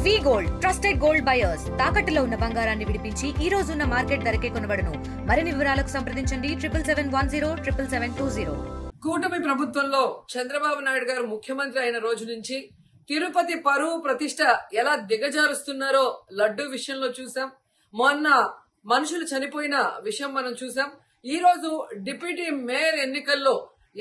వి gold trusted gold buyers తాకట్టులో ఉన్న బంగారాన్ని విడిపించి ఈ రోజు ఉన్న మార్కెట్ ధరకే కొనబడును. మరిన్ని వివరాలకు సంప్రదించండి 77107720. కూటమి ప్రభుత్వంలో చంద్రబాబు నాయుడు గారు ముఖ్యమంత్రి అయిన రోజు నుంచి తిరుపతి పరువు ప్రతిష్ట ఎలా దిగజారుస్తున్నారో లడ్డు విషయంలో చూసాం. మొన్న మనుషులు చనిపోయిన విషయం మనం చూసాం. ఈ రోజు డిప్యూటీ మేయర్ ఎన్నికల్లో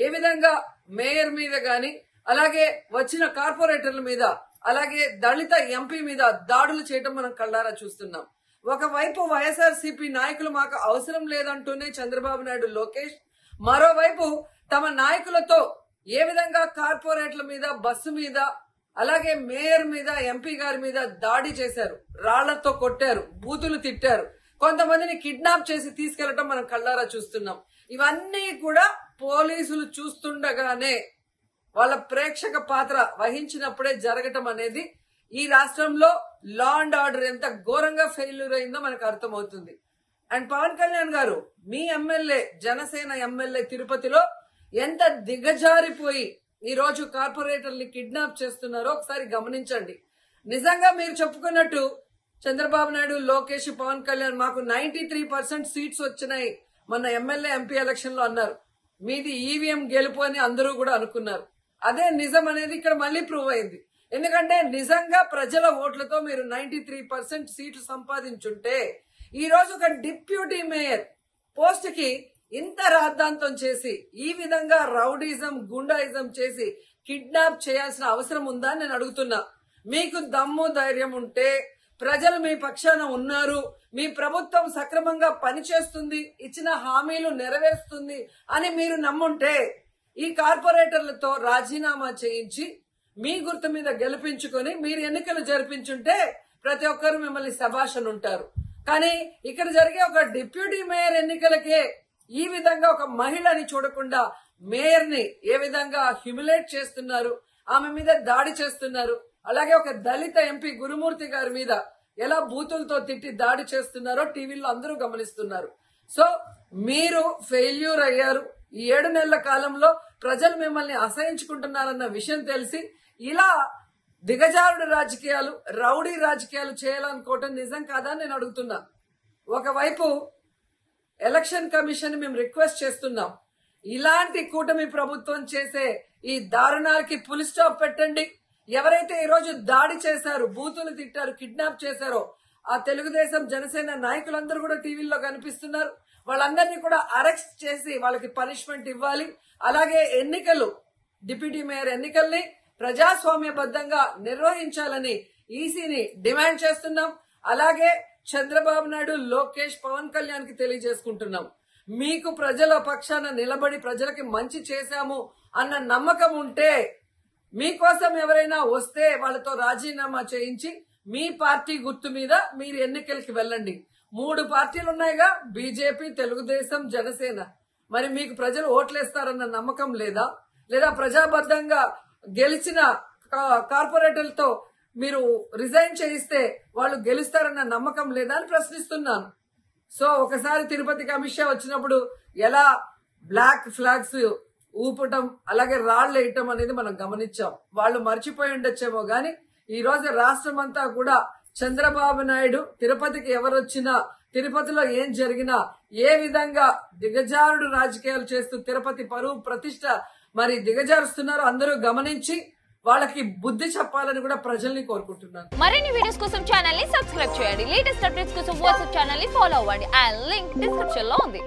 ఏ విధంగా మేయర్ మీద గాని అలాగే వచ్చిన కార్పొరేటర్ల మీద అలాగే దళిత ఎంపీ మీద దాడులు చేయడం మనం కళ్ళారా చూస్తున్నాం. ఒకవైపు వైఎస్ఆర్సీపీ నాయకులు మాకు అవసరం లేదంటూనే చంద్రబాబు నాయుడు లోకేష్, మరోవైపు తమ నాయకులతో ఏ విధంగా కార్పొరేట్ల మీద బస్సు మీద అలాగే మేయర్ మీద ఎంపీ గారి మీద దాడి చేశారు, రాళ్లతో కొట్టారు, బూతులు తిట్టారు, కొంతమందిని కిడ్నాప్ చేసి తీసుకెళ్లటం మనం కళ్ళారా చూస్తున్నాం. ఇవన్నీ కూడా పోలీసులు చూస్తుండగానే వాళ్ళ ప్రేక్షక పాత్ర వహించినప్పుడే జరగటం అనేది ఈ రాష్ట్రంలో లా అండ్ ఆర్డర్ ఎంత ఘోరంగా ఫెయిల్యూర్ అయిందో మనకు అర్థమవుతుంది. అండ్ పవన్ కళ్యాణ్ గారు మీ ఎమ్మెల్యే, జనసేన ఎమ్మెల్యే తిరుపతిలో ఎంత దిగజారిపోయి ఈ రోజు కార్పొరేటర్ని కిడ్నాప్ చేస్తున్నారో ఒకసారి గమనించండి. నిజంగా మీరు చెప్పుకున్నట్టు చంద్రబాబు నాయుడు, లోకేష్, పవన్ కళ్యాణ్ మాకు 93% సీట్స్ వచ్చినాయి మొన్న ఎమ్మెల్యే ఎంపీ ఎలక్షన్ లో అన్నారు. మీది ఈవీఎం గెలుపు అని అందరూ కూడా అనుకున్నారు. అదే నిజం అనేది ఇక్కడ మళ్ళీ ప్రూవ్ అయింది. ఎందుకంటే నిజంగా ప్రజల ఓట్లతో మీరు 93% సీట్లు సంపాదించుంటే ఈ రోజు ఒక డిప్యూటీ మేయర్ పోస్ట్ కి ఇంత రాద్ధాంతం చేసి ఈ విధంగా రౌడీజం, గుండాయిజం చేసి కిడ్నాప్ చేయాల్సిన అవసరం ఉందా అని నేను అడుగుతున్నా. మీకు దమ్ము ధైర్యం ఉంటే, ప్రజలు మీ పక్షాన ఉన్నారు, మీ ప్రభుత్వం సక్రమంగా పనిచేస్తుంది, ఇచ్చిన హామీలు నెరవేరుస్తుంది అని మీరు నమ్ముంటే ఈ కార్పొరేటర్లతో రాజీనామా చేయించి మీ గుర్తు మీద గెలిపించుకొని మీరు ఎన్నికలు జరిపించుంటే ప్రతి ఒక్కరు మిమ్మల్ని శభాష్ ఉంటారు. కానీ ఇక్కడ జరిగే ఒక డిప్యూటీ మేయర్ ఎన్నికలకే ఈ విధంగా ఒక మహిళని చూడకుండా మేయర్ ని ఏ విధంగా హ్యూమిలేట్ చేస్తున్నారు, ఆమె మీద దాడి చేస్తున్నారు, అలాగే ఒక దళిత ఎంపీ గురుమూర్తి గారి మీద ఎలా బూతులతో తిట్టి దాడి చేస్తున్నారో టీవీలో అందరూ గమనిస్తున్నారు. సో మీరు ఫెయిల్యూర్ అయ్యారు. ఈ 7 నెలల కాలంలో ప్రజలు మిమ్మల్ని అసహించుకుంటున్నారన్న విషయం తెలిసి ఇలా దిగజారుడు రాజకీయాలు, రౌడీ రాజకీయాలు చేయాలనుకోవటం నిజం కాదా నేను అడుగుతున్నా. ఒకవైపు ఎలక్షన్ కమిషన్ మేము రిక్వెస్ట్ చేస్తున్నాం, ఇలాంటి కూటమి ప్రభుత్వం చేసే ఈ దారుణాలకి ఫుల్ స్టాప్ పెట్టండి. ఎవరైతే ఈ రోజు దాడి చేశారు, బూతులు తిట్టారు, కిడ్నాప్ చేశారో ఆ తెలుగుదేశం, జనసేన నాయకులందరూ కూడా టీవీల్లో కనిపిస్తున్నారు. వాళ్ళందరినీ కూడా అరెస్ట్ చేసి వాళ్ళకి పనిష్మెంట్ ఇవ్వాలి. అలాగే ఎన్నికలు, డిప్యూటీ మేయర్ ఎన్నికల్ని ప్రజాస్వామ్యబద్ధంగా నిర్వహించాలని ఈసీని డిమాండ్ చేస్తున్నాం. అలాగే చంద్రబాబు నాయుడు, లోకేష్, పవన్ కళ్యాణ్ కి తెలియజేసుకుంటున్నాం, మీకు ప్రజల పక్షాన నిలబడి ప్రజలకి మంచి చేశాము అన్న నమ్మకం ఉంటే మీకోసం ఎవరైనా వస్తే వాళ్ళతో రాజీనామా చేయించి మీ పార్టీ గుర్తు మీద మీరు ఎన్నికలకి వెళ్ళండి. 3 పార్టీలు ఉన్నాయిగా, బీజేపీ, తెలుగుదేశం, జనసేన. మరి మీకు ప్రజలు ఓట్లేస్తారన్న నమ్మకం లేదా? లేదా ప్రజాబద్ధంగా గెలిచిన కార్పొరేటర్లతో మీరు రిజైన్ చేయిస్తే వాళ్ళు గెలుస్తారన్న నమ్మకం లేదా అని ప్రశ్నిస్తున్నాను. సో ఒకసారి తిరుపతికి అమిత్ షా వచ్చినప్పుడు ఎలా బ్లాక్ ఫ్లాగ్స్ ఊపటం అలాగే రాళ్లు వేయటం అనేది మనం గమనించాం. వాళ్ళు మర్చిపోయి ఉండొచ్చేమో గాని ఈ రోజు రాష్ట్రం అంతా కూడా చంద్రబాబు నాయుడు తిరుపతికి ఎవరొచ్చినా, తిరుపతిలో ఏం జరిగినా, ఏ విధంగా దిగజారుడు రాజకీయాలు చేస్తూ తిరుపతి పరువు ప్రతిష్ట మరి దిగజారుస్తున్నారో అందరూ గమనించి వాళ్ళకి బుద్ధి చెప్పాలని కూడా ప్రజల్ని కోరుకుంటున్నాను. మరిన్ని వీడియోస్ కోసం ఛానల్ ని సబ్స్క్రైబ్ చేయండి. లేటెస్ట్ అప్డేట్స్ కోసం వాట్సాప్ ఛానల్ ని ఫాలో అవ్వండి. ఆ లింక్ డిస్క్రిప్షన్ లో ఉంది.